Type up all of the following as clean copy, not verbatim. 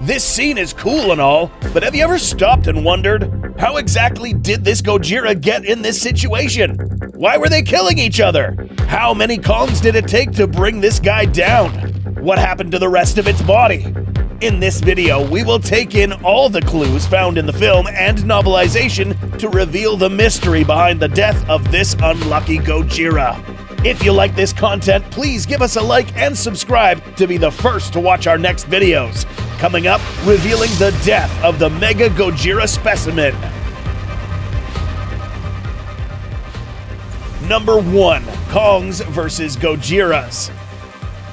This scene is cool and all, but have you ever stopped and wondered, how exactly did this Godzilla get in this situation? Why were they killing each other? How many Kongs did it take to bring this guy down? What happened to the rest of its body? In this video, we will take in all the clues found in the film and novelization to reveal the mystery behind the death of this unlucky Godzilla. If you like this content, please give us a like and subscribe to be the first to watch our next videos. Coming up, revealing the death of the Mega Godzilla specimen. Number 1. Kongs vs. Godzillas.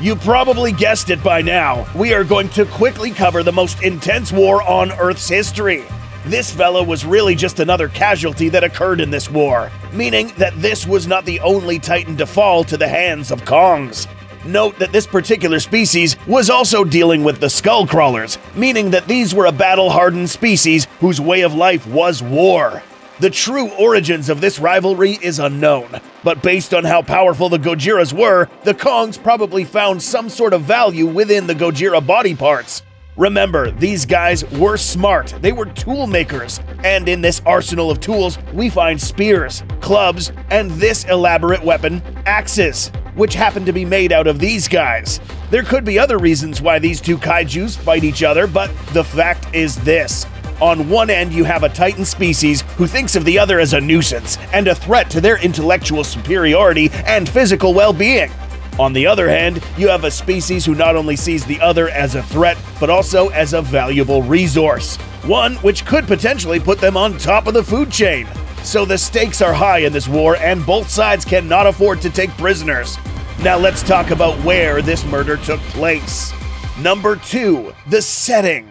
You probably guessed it by now. We are going to quickly cover the most intense war on Earth's history. This fella was really just another casualty that occurred in this war, meaning that this was not the only Titan to fall to the hands of Kongs. Note that this particular species was also dealing with the skull crawlers, meaning that these were a battle-hardened species whose way of life was war. The true origins of this rivalry is unknown, but based on how powerful the Godzillas were, the Kongs probably found some sort of value within the Godzilla body parts. Remember, these guys were smart, they were tool makers, and in this arsenal of tools, we find spears, clubs, and this elaborate weapon, axes, which happen to be made out of these guys. There could be other reasons why these two kaijus fight each other, but the fact is this. On one end, you have a Titan species who thinks of the other as a nuisance and a threat to their intellectual superiority and physical well-being. On the other hand, you have a species who not only sees the other as a threat, but also as a valuable resource. One which could potentially put them on top of the food chain. So the stakes are high in this war, and both sides cannot afford to take prisoners. Now let's talk about where this murder took place. Number 2. The setting.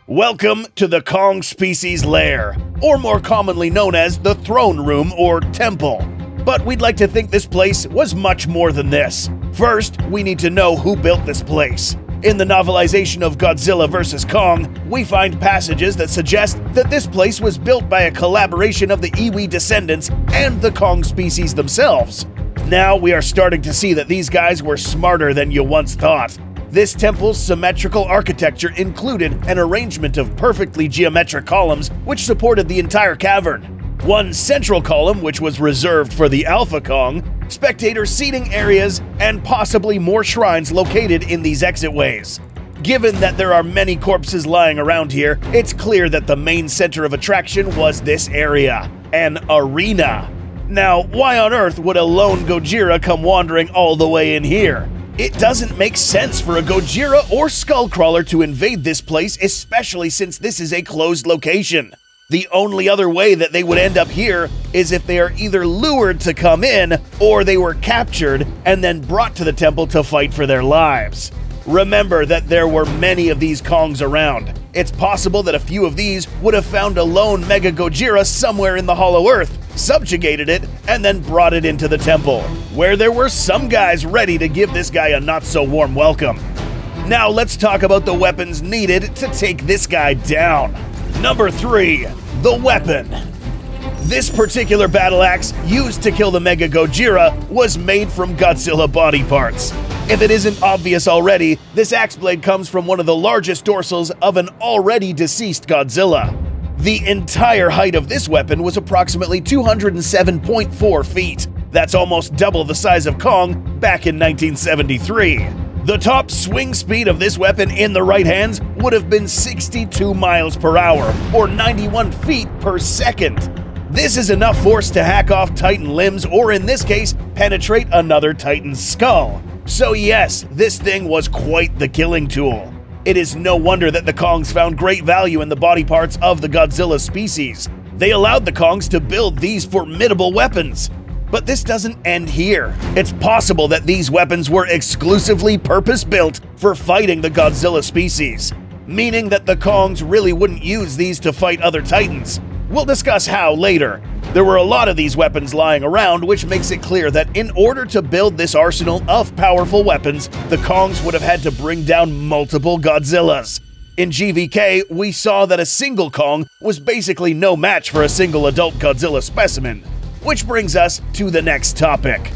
Welcome to the Kong species lair, or more commonly known as the throne room or temple. But we'd like to think this place was much more than this. First, we need to know who built this place. In the novelization of Godzilla vs. Kong, we find passages that suggest that this place was built by a collaboration of the Iwi descendants and the Kong species themselves. Now we are starting to see that these guys were smarter than you once thought. This temple's symmetrical architecture included an arrangement of perfectly geometric columns which supported the entire cavern. One central column which was reserved for the Alpha Kong, spectator seating areas, and possibly more shrines located in these exitways. Given that there are many corpses lying around here, it's clear that the main center of attraction was this area, an arena. Now, why on earth would a lone Godzilla come wandering all the way in here? It doesn't make sense for a Godzilla or Skullcrawler to invade this place, especially since this is a closed location. The only other way that they would end up here is if they are either lured to come in, or they were captured and then brought to the temple to fight for their lives. Remember that there were many of these Kongs around. It's possible that a few of these would have found a lone Mega Godzilla somewhere in the Hollow Earth, subjugated it, and then brought it into the temple, where there were some guys ready to give this guy a not-so-warm welcome. Now let's talk about the weapons needed to take this guy down. Number 3. The weapon. This particular battle axe used to kill the Mega Godzilla was made from Godzilla body parts. If it isn't obvious already, this axe blade comes from one of the largest dorsals of an already deceased Godzilla. The entire height of this weapon was approximately 207.4 feet. That's almost double the size of Kong back in 1973. The top swing speed of this weapon in the right hands would have been 62 miles per hour, or 91 feet per second. This is enough force to hack off Titan limbs, or in this case, penetrate another Titan's skull. So yes, this thing was quite the killing tool. It is no wonder that the Kongs found great value in the body parts of the Godzilla species. They allowed the Kongs to build these formidable weapons. But this doesn't end here. It's possible that these weapons were exclusively purpose-built for fighting the Godzilla species, meaning that the Kongs really wouldn't use these to fight other Titans. We'll discuss how later. There were a lot of these weapons lying around, which makes it clear that in order to build this arsenal of powerful weapons, the Kongs would have had to bring down multiple Godzillas. In GVK, we saw that a single Kong was basically no match for a single adult Godzilla specimen. Which brings us to the next topic.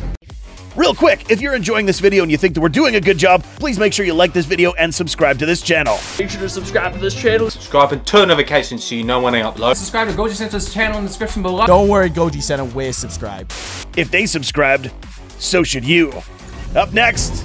Real quick, if you're enjoying this video and you think that we're doing a good job, please make sure you like this video and subscribe to this channel. Make sure to subscribe to this channel. Subscribe and turn notifications so you know when I upload. Subscribe to Goji Center's channel in the description below. Don't worry, Goji Center, we're subscribed. If they subscribed, so should you. Up next,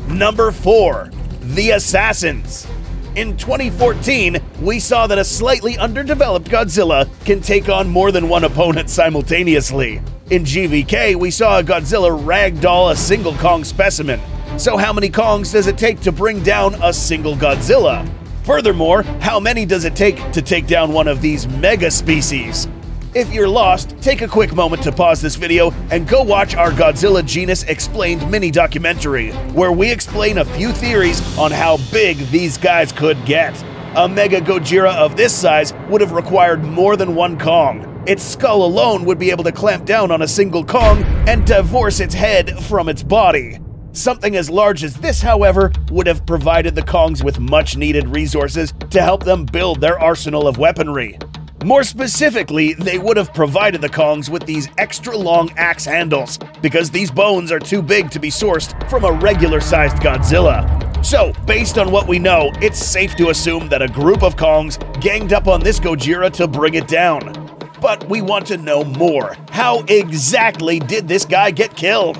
number 4, The Assassins. In 2014, we saw that a slightly underdeveloped Godzilla can take on more than one opponent simultaneously. In GVK, we saw a Godzilla ragdoll a single Kong specimen. So how many Kongs does it take to bring down a single Godzilla? Furthermore, how many does it take to take down one of these mega species? If you're lost, take a quick moment to pause this video and go watch our Godzilla Genus Explained mini documentary, where we explain a few theories on how big these guys could get. A Mega Gojira of this size would have required more than one Kong. Its skull alone would be able to clamp down on a single Kong and divorce its head from its body. Something as large as this, however, would have provided the Kongs with much needed resources to help them build their arsenal of weaponry. More specifically, they would have provided the Kongs with these extra long axe handles, because these bones are too big to be sourced from a regular-sized Godzilla. So, based on what we know, it's safe to assume that a group of Kongs ganged up on this Gojira to bring it down. But we want to know more. How exactly did this guy get killed?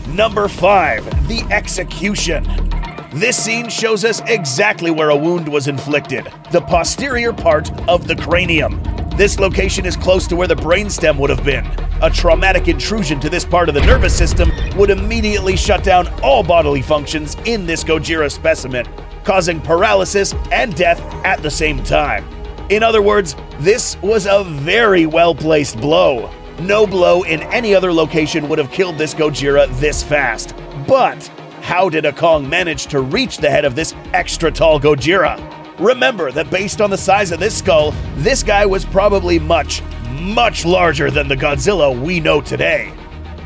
Number 5, The Execution. This scene shows us exactly where a wound was inflicted, the posterior part of the cranium. This location is close to where the brainstem would have been. A traumatic intrusion to this part of the nervous system would immediately shut down all bodily functions in this Gojira specimen, causing paralysis and death at the same time. In other words, this was a very well-placed blow. No blow in any other location would have killed this Gojira this fast. But how did a Kong manage to reach the head of this extra tall Gojira? Remember that based on the size of this skull, this guy was probably much, much larger than the Godzilla we know today.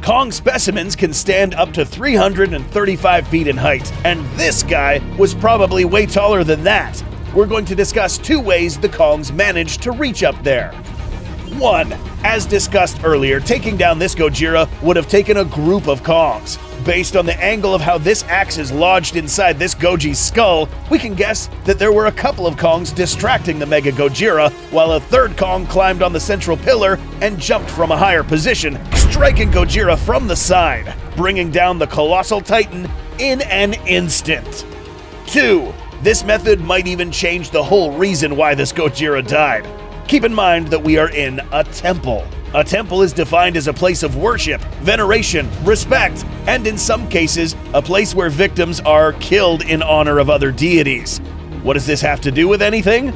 Kong specimens can stand up to 335 feet in height, and this guy was probably way taller than that. We're going to discuss 2 ways the Kongs managed to reach up there. 1. As discussed earlier, taking down this Gojira would have taken a group of Kongs. Based on the angle of how this axe is lodged inside this Goji's skull, we can guess that there were a couple of Kongs distracting the Mega Gojira, while a third Kong climbed on the central pillar and jumped from a higher position, striking Gojira from the side, bringing down the colossal titan in an instant. 2. This method might even change the whole reason why this Gojira died. Keep in mind that we are in a temple. A temple is defined as a place of worship, veneration, respect, and in some cases, a place where victims are killed in honor of other deities. What does this have to do with anything?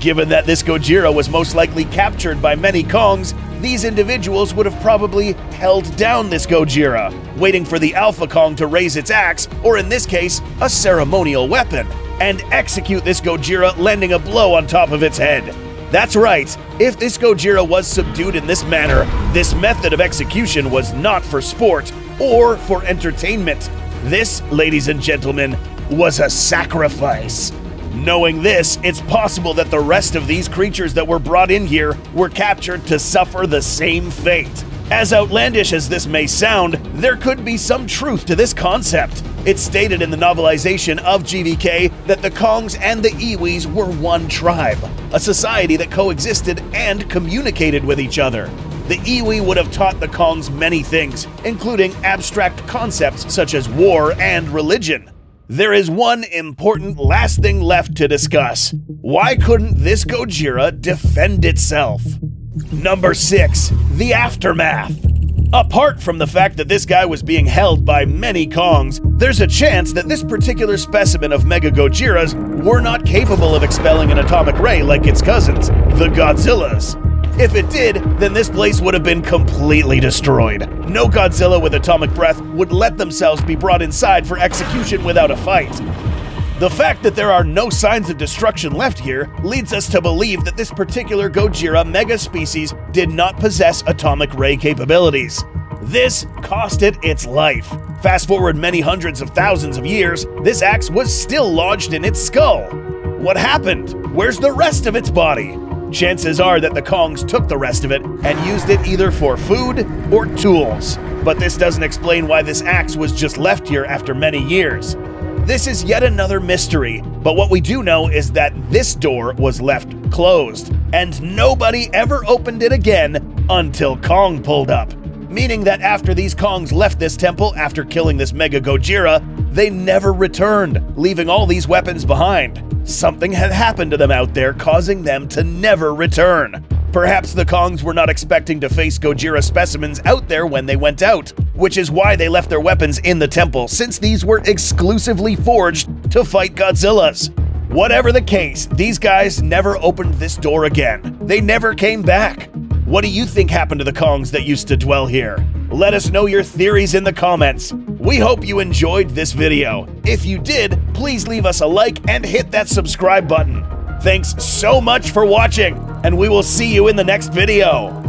Given that this Gojira was most likely captured by many Kongs, these individuals would have probably held down this Gojira, waiting for the Alpha Kong to raise its axe, or in this case, a ceremonial weapon, and execute this Gojira, landing a blow on top of its head. That's right, if this Gojira was subdued in this manner, this method of execution was not for sport or for entertainment. This, ladies and gentlemen, was a sacrifice. Knowing this, it's possible that the rest of these creatures that were brought in here were captured to suffer the same fate. As outlandish as this may sound, there could be some truth to this concept. It's stated in the novelization of GVK that the Kongs and the Iwis were one tribe, a society that coexisted and communicated with each other. The Iwi would have taught the Kongs many things, including abstract concepts such as war and religion. There is one important last thing left to discuss. Why couldn't this Gojira defend itself? Number 6, The Aftermath. Apart from the fact that this guy was being held by many Kongs, there's a chance that this particular specimen of Mega Gojiras were not capable of expelling an atomic ray like its cousins, the Godzillas. If it did, then this place would have been completely destroyed. No Godzilla with atomic breath would let themselves be brought inside for execution without a fight. The fact that there are no signs of destruction left here leads us to believe that this particular Gojira mega species did not possess atomic ray capabilities. This cost it its life. Fast forward many hundreds of thousands of years, this axe was still lodged in its skull. What happened? Where's the rest of its body? Chances are that the Kongs took the rest of it and used it either for food or tools. But this doesn't explain why this axe was just left here after many years. This is yet another mystery, but what we do know is that this door was left closed, and nobody ever opened it again until Kong pulled up. Meaning that after these Kongs left this temple after killing this Mega Gojira, they never returned, leaving all these weapons behind. Something had happened to them out there, causing them to never return. Perhaps the Kongs were not expecting to face Gojira specimens out there when they went out, which is why they left their weapons in the temple, since these were exclusively forged to fight Godzillas. Whatever the case, these guys never opened this door again. They never came back. What do you think happened to the Kongs that used to dwell here? Let us know your theories in the comments. We hope you enjoyed this video. If you did, please leave us a like and hit that subscribe button. Thanks so much for watching, and we will see you in the next video.